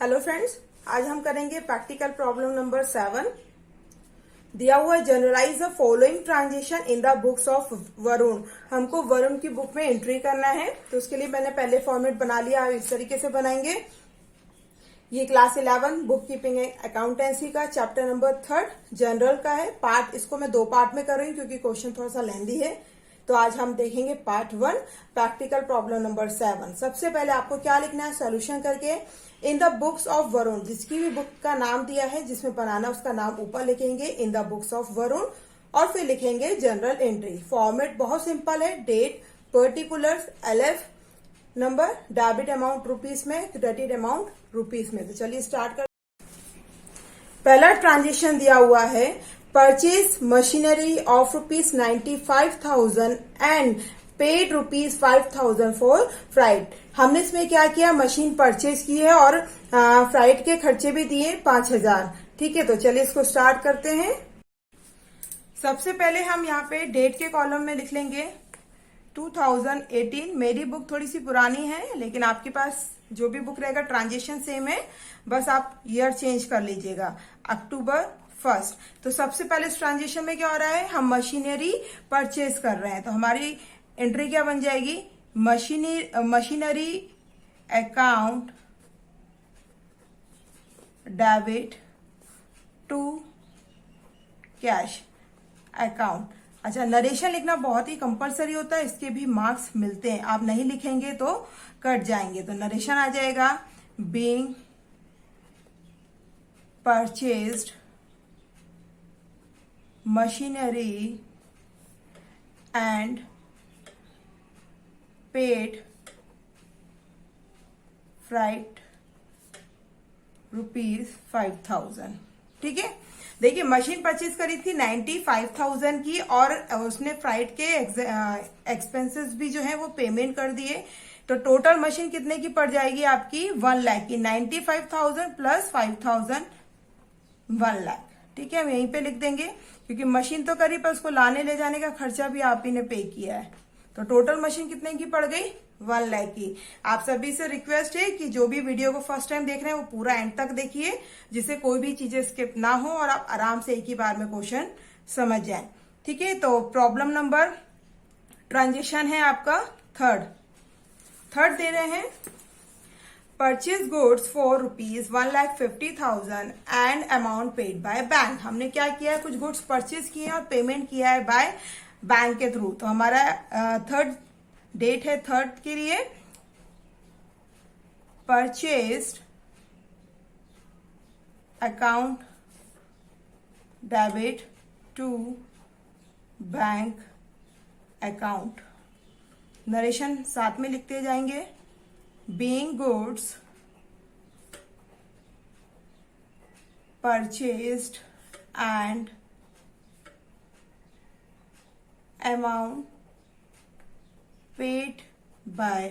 Hello friends, आज हम करेंगे प्रैक्टिकल प्रॉब्लम नंबर 7। दिया हुआ journalise the following transaction in the books of Varun. हमको वरुण की बुक में एंट्री करना है, तो उसके लिए मैंने पहले फॉर्मेट बना लिया। इस तरीके से बनाएंगे। ये क्लास 11 बुक कीपिंग अकाउंटेंसी का चैप्टर नंबर 3 जनरल का है। पार्ट इसको मैं 2 पार्ट में कर रही हूँ क्योंकि क्वेश्चन थोड़ा सा लेंदी है। तो आज हम देखेंगे पार्ट 1 प्रैक्टिकल प्रॉब्लम नंबर 7। सबसे पहले आपको क्या लिखना है, सोल्यूशन करके इन द बुक्स ऑफ वरुण, जिसकी भी बुक का नाम दिया है जिसमें बनाना उसका नाम ऊपर लिखेंगे in the books of Varun, और फिर लिखेंगे जनरल एंट्री। फॉर्मेट बहुत सिंपल है, date, particulars, LF number, debit amount rupees में, क्रेडिट अमाउंट रुपीस में। तो चलिए स्टार्ट कर। पहला ट्रांजेक्शन दिया हुआ है, purchase machinery of rupees 95,000 and paid rupees 5,000 for freight. हमने इसमें क्या किया, मशीन परचेज की है और फ्राइट के खर्चे भी दिए 5,000। ठीक है, तो चलिए इसको स्टार्ट करते हैं। सबसे पहले हम यहाँ पे डेट के कॉलम में लिख लेंगे 2018। मेरी बुक थोड़ी सी पुरानी है, लेकिन आपके पास जो भी बुक रहेगा ट्रांजेक्शन सेम है, बस आप ईयर चेंज कर लीजिएगा। अक्टूबर 1। तो सबसे पहले इस ट्रांजेक्शन में क्या हो रहा है, हम मशीनरी परचेज कर रहे हैं। तो हमारी एंट्री क्या बन जाएगी, machinery account debit to cash account. अच्छा, नरेशन लिखना बहुत ही कंपलसरी होता है, इसके भी मार्क्स मिलते हैं। आप नहीं लिखेंगे तो कट जाएंगे। तो नरेशन आ जाएगा, being purchased machinery and paid freight rupees 5,000। ठीक है, देखिए मशीन परचेज करी थी 95,000 की, और उसने फ्राइट के एक्सपेंसेस भी जो है वो पेमेंट कर दिए। तो टोटल मशीन कितने की पड़ जाएगी आपकी, 1 लाख की। 95,000 प्लस 5,000 1 लाख। ठीक है, हम यहीं पे लिख देंगे क्योंकि मशीन तो करी पर उसको लाने ले जाने का खर्चा भी आप ही ने पे किया है। तो टोटल मशीन कितने की पड़ गई, 1 लाख की। आप सभी से रिक्वेस्ट है कि जो भी वीडियो को फर्स्ट टाइम देख रहे हैं वो पूरा एंड तक देखिए, जिससे कोई भी चीजें स्किप ना हो और आप आराम से एक ही बार में क्वेश्चन समझ जाएं। ठीक है, तो प्रॉब्लम नंबर ट्रांजेक्शन है आपका थर्ड दे रहे हैं, purchase goods for rupees 1,50,000 and amount paid by bank. हमने क्या किया है, कुछ गुड्स परचेज किए हैं और पेमेंट किया है बाय बैंक के थ्रू। तो हमारा थर्ड डेट है, थर्ड के लिए purchased account debit to bank account. Narration साथ में लिखते जाएंगे, being goods purchased and amount paid by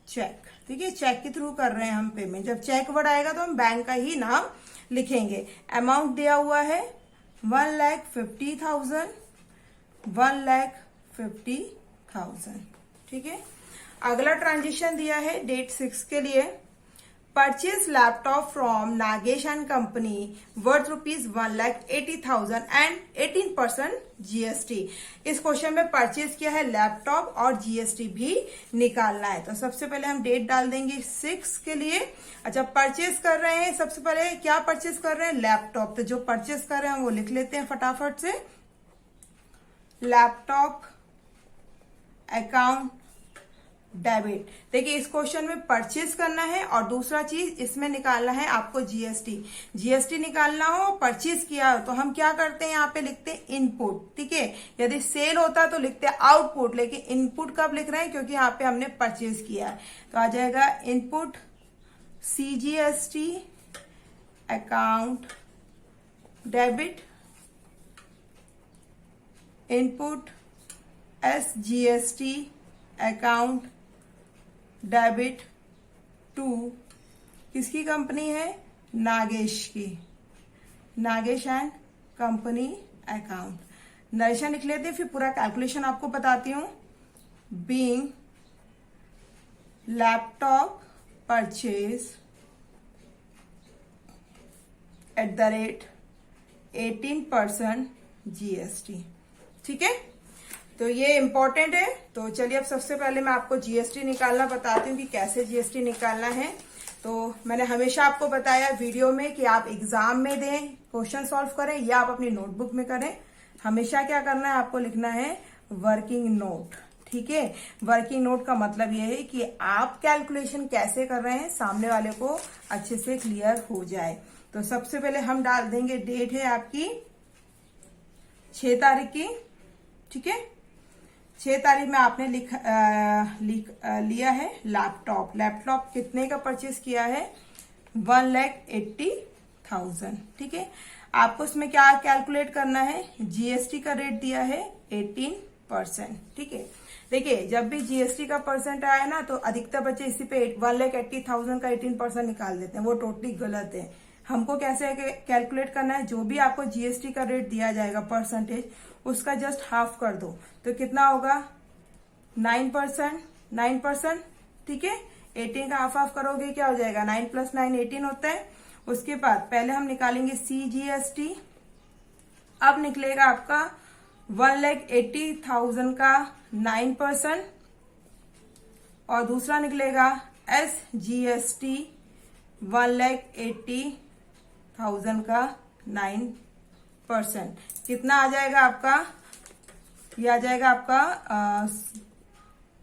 cheque. ठीक है, चेक के थ्रू कर रहे हैं हम पेमेंट। जब चेक वर्ड आएगा तो हम बैंक का ही नाम लिखेंगे। अमाउंट दिया हुआ है 1,50,000, 1,50,000। ठीक है, अगला ट्रांजेक्शन दिया है डेट 6 के लिए, purchase laptop from Nagesh and company worth rupees 1,80,000 and 18% GST. इस क्वेश्चन में परचेज किया है लैपटॉप और जीएसटी भी निकालना है। तो सबसे पहले हम डेट डाल देंगे 6 के लिए। अच्छा, परचेज कर रहे हैं, सबसे पहले क्या परचेज कर रहे हैं, लैपटॉप। तो जो परचेज कर रहे हैं वो लिख लेते हैं फटाफट से, लैपटॉप अकाउंट डेबिट। देखिए इस क्वेश्चन में परचेज करना है और दूसरा चीज इसमें निकालना है आपको जीएसटी। जीएसटी निकालना हो, परचेज किया हो, तो हम क्या करते हैं, यहाँ पे लिखते हैं इनपुट। ठीक है, यदि सेल होता तो लिखते हैं आउटपुट, लेकिन इनपुट कब लिख रहे हैं, क्योंकि यहाँ पे हमने परचेज किया है। तो आ जाएगा input CGST account debit, input SGST account debit to, किसकी कंपनी है, नागेश की, Nagesh and company account. Narration लिख लेते हैं, फिर पूरा कैलकुलेशन आपको बताती हूँ। Being laptop purchase 18% GST। ठीक है, तो ये इंपॉर्टेंट है। तो चलिए अब सबसे पहले मैं आपको जीएसटी निकालना बताती हूँ कि कैसे जीएसटी निकालना है। तो मैंने हमेशा आपको बताया वीडियो में कि आप एग्जाम में दें, क्वेश्चन सॉल्व करें या आप अपनी नोटबुक में करें। हमेशा क्या करना है, आपको लिखना है वर्किंग नोट। ठीक है, वर्किंग नोट का मतलब यह है कि आप कैलकुलेशन कैसे कर रहे हैं सामने वाले को अच्छे से क्लियर हो जाए। तो सबसे पहले हम डाल देंगे, डेट है आपकी 6 तारीख की। ठीक है, 6 तारीख में आपने लिया है लैपटॉप। लैपटॉप कितने का परचेज किया है, 1,80,000। ठीक है, आपको इसमें क्या कैलकुलेट करना है, जीएसटी का रेट दिया है 18%। ठीक है, देखिए जब भी जीएसटी का परसेंट आया ना तो अधिकतर बच्चे इसी पे 1,80,000 का 18% निकाल देते हैं, वो टोटली गलत है। हमको कैसे कैलकुलेट करना है, जो भी आपको जीएसटी का रेट दिया जाएगा परसेंटेज, उसका जस्ट हाफ कर दो तो कितना होगा, 9%। 9%, ठीक है, 18 का हाफ करोगे क्या हो जाएगा, 9 + 9 18 होता है। उसके बाद पहले हम निकालेंगे CGST। अब निकलेगा आपका 1,80,000 का 9% और दूसरा निकलेगा SGST 1,80,000 का 9%। कितना आ जाएगा आपका, ये आ जाएगा आपका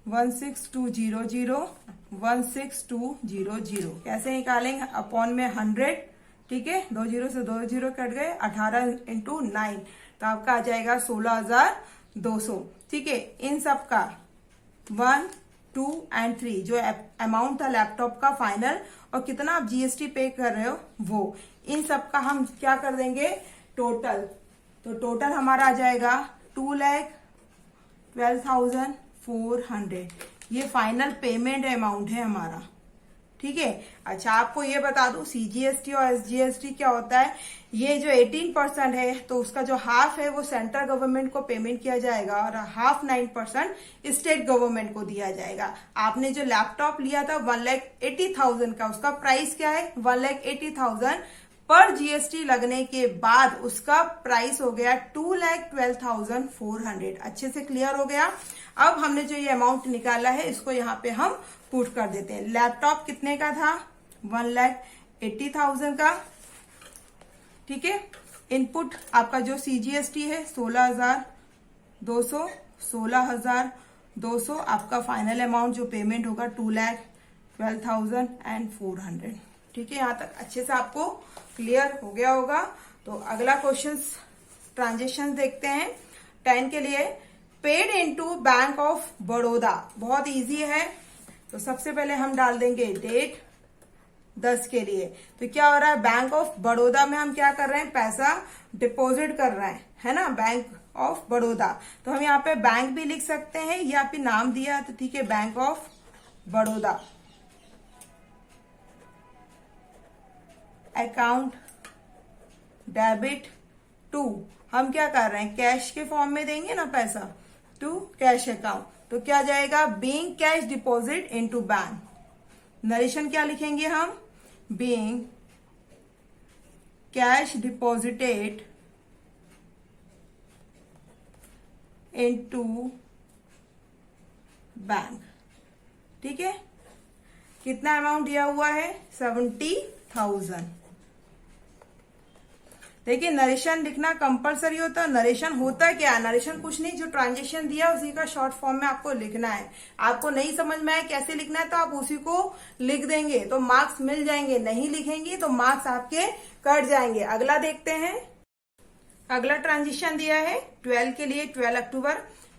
16,200। 16,200 कैसे निकालेंगे, अपॉन में 100। ठीक है, 2 जीरो से 2 जीरो कट गए, 18 × 9 तो आपका आ जाएगा 16,200। ठीक है, इन सब का 1, 2 और 3 जो अमाउंट था लैपटॉप का फाइनल और कितना आप जीएसटी पे कर रहे हो वो, इन सब का हम क्या कर देंगे टोटल। तो टोटल हमारा आ जाएगा 2,12,400। ये फाइनल पेमेंट अमाउंट है हमारा। ठीक है, अच्छा आपको ये बता दूं सीजीएसटी और एसजीएसटी क्या होता है। ये जो 18% है तो उसका जो हाफ है वो सेंट्रल गवर्नमेंट को पेमेंट किया जाएगा और हाफ 9% स्टेट गवर्नमेंट को दिया जाएगा। आपने जो लैपटॉप लिया था 1,80,000 का, उसका प्राइस क्या है 1,80,000 पर जीएसटी लगने के बाद उसका प्राइस हो गया 2,12,400। अच्छे से क्लियर हो गया। अब हमने जो ये अमाउंट निकाला है इसको यहाँ पे हम पुट कर देते हैं। लैपटॉप कितने का था, 1,80,000 का। ठीक है, इनपुट आपका जो सीजीएसटी है 16,200। 16,200 आपका फाइनल अमाउंट जो पेमेंट होगा 2,12,400। ठीक है, यहाँ तक अच्छे से आपको क्लियर हो गया होगा। तो अगला क्वेश्चन ट्रांजेक्शन देखते हैं 10 के लिए। Paid into bank of Baroda, बहुत इजी है। तो सबसे पहले हम डाल देंगे डेट 10 के लिए। तो क्या हो रहा है, बैंक ऑफ बड़ौदा में हम क्या कर रहे हैं, पैसा डिपॉजिट कर रहे हैं, है ना, बैंक ऑफ बड़ौदा। तो हम यहाँ पे बैंक भी लिख सकते हैं या फिर नाम दिया तो ठीक है, bank of Baroda. Account debit to, हम क्या कर रहे हैं कैश के फॉर्म में देंगे ना पैसा, टू कैश अकाउंट। तो क्या जाएगा, being cash deposit into bank. Narration क्या लिखेंगे हम, being cash deposited into bank. ठीक है, कितना अमाउंट दिया हुआ है 70,000। देखिए नरेशन लिखना कंपलसरी होता है। नरेशन होता क्या है, नरेशन कुछ नहीं, जो ट्रांजेक्शन दिया उसी का शॉर्ट फॉर्म में आपको लिखना है। आपको नहीं समझ में आए कैसे लिखना है तो आप उसी को लिख देंगे तो मार्क्स मिल जाएंगे, नहीं लिखेंगे तो मार्क्स आपके कट जाएंगे। अगला देखते हैं, अगला ट्रांजेक्शन दिया है 12 के लिए, 12 October.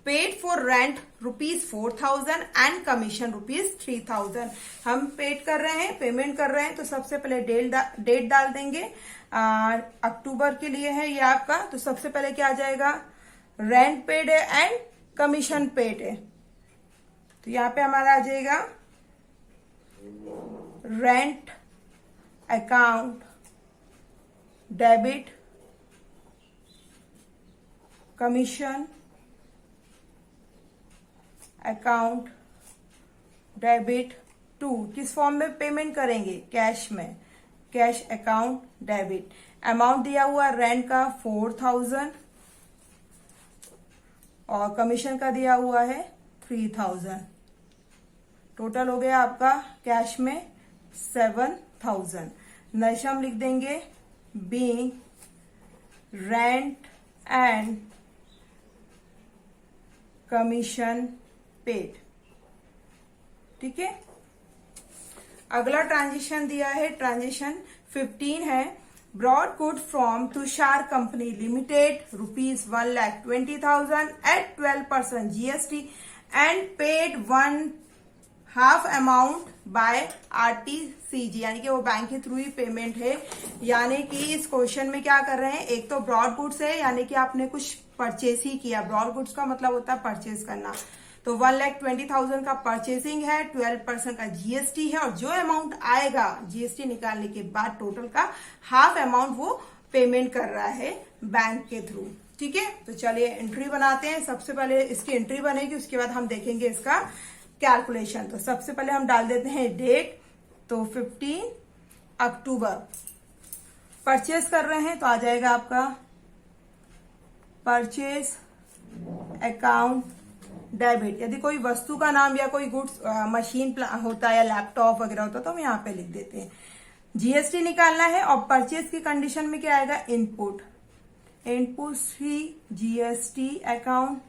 Paid for rent ₹4,000 and commission ₹3,000। हम पेड कर रहे हैं, पेमेंट कर रहे हैं तो सबसे पहले डेट डाल देंगे। अक्टूबर के लिए है ये आपका, तो सबसे पहले क्या आ जाएगा, रेंट पेड है एंड कमीशन पेड है। तो यहाँ पे हमारा आ जाएगा rent account debit commission account debit to. किस फॉर्म में पेमेंट करेंगे, कैश में। Cash account debit. अमाउंट दिया हुआ रेंट का 4000 और कमीशन का दिया हुआ है 3000। टोटल हो गया आपका कैश में 7000। नरेशन हम लिख देंगे being rent and commission paid. ठीक है, अगला ट्रांजेक्शन दिया है, ट्रांजेक्शन 15 है। Brought good from Tushar company limited ₹1,20,000 at 12% GST and paid 1/2 amount by RTCG, यानी कि वो बैंक के थ्रू ही पेमेंट है। यानी कि इस क्वेश्चन में क्या कर रहे हैं, एक तो ब्रॉड गुड्स है यानी कि आपने कुछ परचेस ही किया। ब्रॉड गुड्स का मतलब होता है परचेस करना। तो 1,20,000 का परचेसिंग है, 12% का जीएसटी है और जो अमाउंट आएगा जीएसटी निकालने के बाद टोटल का हाफ अमाउंट वो पेमेंट कर रहा है बैंक के थ्रू। ठीक है, तो चलिए एंट्री बनाते हैं। सबसे पहले इसकी एंट्री बनेगी, उसके बाद हम देखेंगे इसका कैलकुलेशन। तो सबसे पहले हम डाल देते हैं डेट, तो 15 अक्टूबर परचेस कर रहे हैं, तो आ जाएगा आपका परचेस अकाउंट डेबिट। यदि कोई वस्तु का नाम या कोई गुड्स मशीन होता है या लैपटॉप वगैरह होता है तो हम यहाँ पे लिख देते हैं। जीएसटी निकालना है और परचेस की कंडीशन में क्या आएगा, इनपुट। इनपुट ही GST account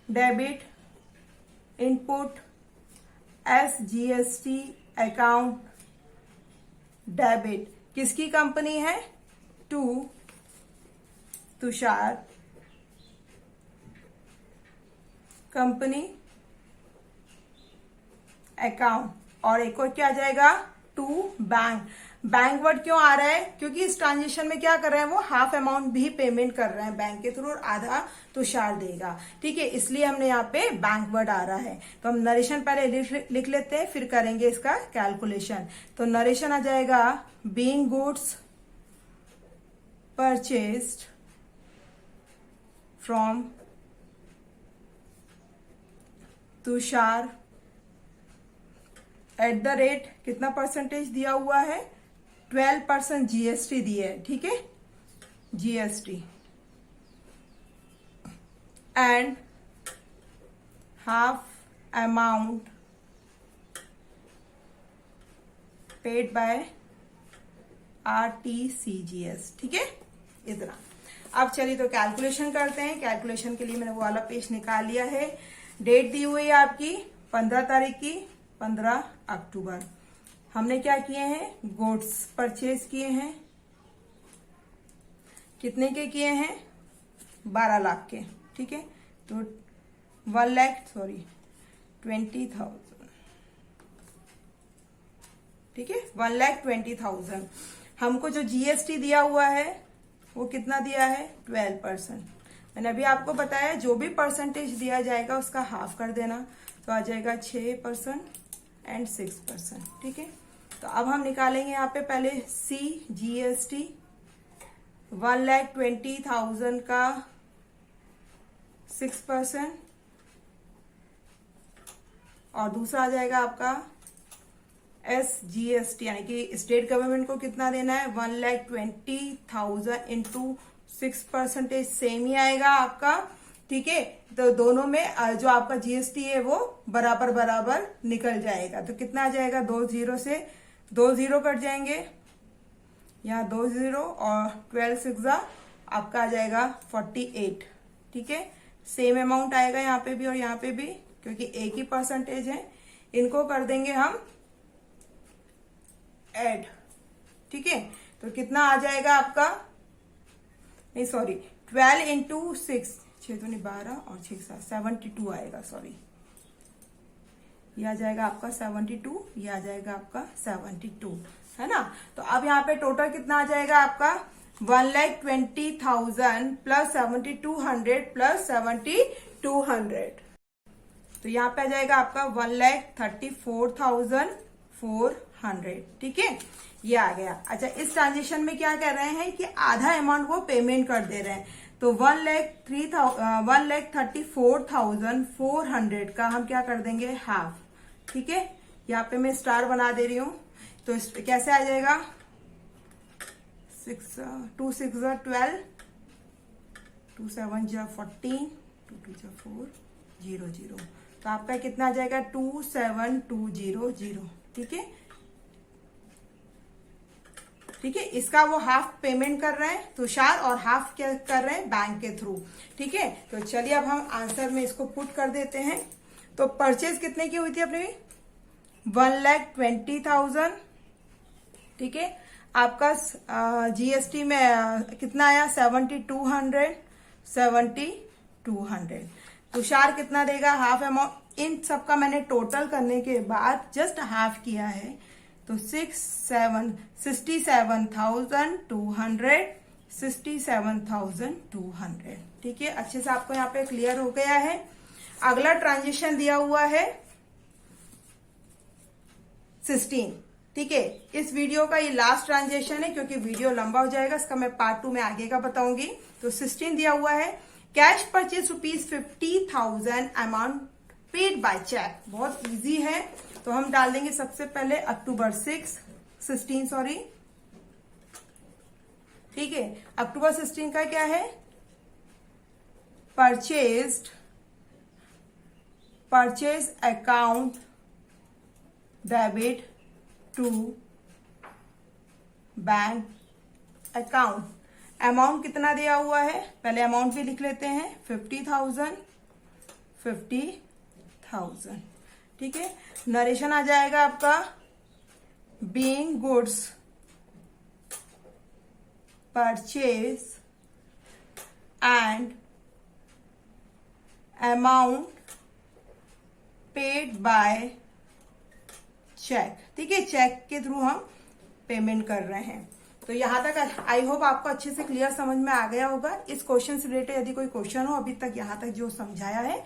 debit, input S GST account debit. किसकी कंपनी है, तुषार कंपनी अकाउंट। और एक और क्या आ जाएगा, टू बैंक। बैंक वर्ड क्यों आ रहा है, क्योंकि इस ट्रांजेक्शन में क्या कर रहे हैं, वो हाफ अमाउंट भी पेमेंट कर रहे हैं बैंक के थ्रू और आधा तुषार देगा। ठीक है, इसलिए हमने यहाँ पे बैंक वर्ड आ रहा है। तो हम नरेशन पहले लिख लेते हैं, फिर करेंगे इसका कैलकुलेशन। तो नरेशन आ जाएगा being goods purchased from Tushar at the rate, कितना परसेंटेज दिया हुआ है, 12% जीएसटी दिए है। ठीक है, GST and half amount paid bye RTCGS। ठीक है, इतना। अब चलिए तो कैलकुलेशन करते हैं। कैलकुलेशन के लिए मैंने वो वाला पेज निकाल लिया है। डेट दी हुई है आपकी 15 तारीख की, 15 अक्टूबर। हमने क्या किए हैं, गुड्स परचेज किए हैं। कितने के किए हैं, 12 लाख के। ठीक है, तो 1,20,000। ठीक है, 1,20,000। हमको जो जीएसटी दिया हुआ है वो कितना दिया है, 12%। मैंने अभी आपको बताया जो भी परसेंटेज दिया जाएगा उसका हाफ कर देना, तो आ जाएगा 6% एंड 6%। ठीक है, तो अब हम निकालेंगे यहाँ पे पहले सी जीएसटी 1,20,000 का 6% और दूसरा आ जाएगा आपका एस जीएसटी, यानी कि स्टेट गवर्नमेंट को कितना देना है, 1,20,000 इंटू 6%, सेम ही आएगा आपका। ठीक है, तो दोनों में जो आपका जीएसटी है वो बराबर बराबर निकल जाएगा। तो कितना आ जाएगा, 2 जीरो से 2 जीरो कट जाएंगे, यहाँ 2 जीरो और 12 6 आपका आ जाएगा 48। ठीक है, सेम अमाउंट आएगा यहाँ पे भी और यहाँ पे भी, क्योंकि एक ही परसेंटेज है। इनको कर देंगे हम ऐड। ठीक है, तो कितना आ जाएगा आपका, नहीं सॉरी 12 इंटू 6, 6 तो नहीं 12 और 6 72 आएगा, सॉरी ये आ जाएगा आपका 72, ये आ जाएगा आपका 72, है ना। तो अब यहाँ पे टोटल कितना आ जाएगा आपका, 1,20,000 प्लस 7,200 प्लस 7,200। तो यहाँ पे आ जाएगा आपका 1,34,400। ठीक है, ये आ गया। अच्छा, इस ट्रांजेक्शन में क्या कह रहे हैं कि आधा अमाउंट वो पेमेंट कर दे रहे हैं, तो 1,34,400 का हम क्या कर देंगे, हाफ। ठीक है, यहाँ पे मैं स्टार बना दे रही हूँ। तो तो इस पे कैसे आ जाएगा, 2 6 12, 2 7 14, 2 2 4 0 0, तो आपका कितना आ जाएगा 27200। ठीक है, ठीक है, इसका वो हाफ पेमेंट कर रहे हैं तुषार और हाफ क्या कर रहे हैं बैंक के थ्रू। ठीक है, तो चलिए अब हम आंसर में इसको पुट कर देते हैं। तो परचेज कितने की हुई थी अपनी, 1,20,000। ठीक है, आपका जीएसटी में कितना आया, 7,200। तुषार कितना देगा, हाफ अमाउंट। इन सबका मैंने टोटल करने के बाद जस्ट हाफ किया है, तो 67,200। ठीक है, अच्छे से आपको यहाँ पे क्लियर हो गया है। अगला ट्रांजेक्शन दिया हुआ है 16। ठीक है, इस वीडियो का ये लास्ट ट्रांजेक्शन है क्योंकि वीडियो लंबा हो जाएगा, इसका मैं पार्ट 2 में आगे का बताऊंगी। तो 16 दिया हुआ है, cash purchase ₹50,000 amount paid by cheque. बहुत इजी है, तो हम डाल देंगे सबसे पहले अक्टूबर 16 सॉरी। ठीक है, अक्टूबर 16 का क्या है, purchase account debit to bank account. Amount कितना दिया हुआ है, पहले अमाउंट भी लिख लेते हैं, 50,000। ठीक है, नरेशन आ जाएगा आपका, being goods purchase and amount paid by cheque. ठीक है, चेक के थ्रू हम पेमेंट कर रहे हैं। तो यहां तक आई होप आपको अच्छे से क्लियर समझ में आ गया होगा। इस क्वेश्चन से रिलेटेड यदि कोई क्वेश्चन हो अभी तक यहां तक जो समझाया है,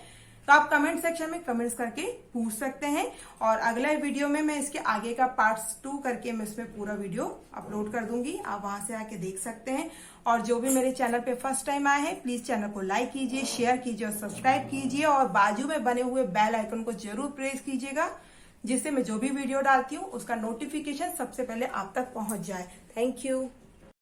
तो आप कमेंट सेक्शन में कमेंट्स करके पूछ सकते हैं, और अगले वीडियो में मैं इसके आगे का पार्ट 2 करके मैं इसमें पूरा वीडियो अपलोड कर दूंगी, आप वहां से आके देख सकते हैं। और जो भी मेरे चैनल पे फर्स्ट टाइम आए हैं, प्लीज चैनल को लाइक कीजिए, शेयर कीजिए और सब्सक्राइब कीजिए, और बाजू में बने हुए बेल आइकन को जरूर प्रेस कीजिएगा, जिससे मैं जो भी वीडियो डालती हूँ उसका नोटिफिकेशन सबसे पहले आप तक पहुंच जाए। Thank you.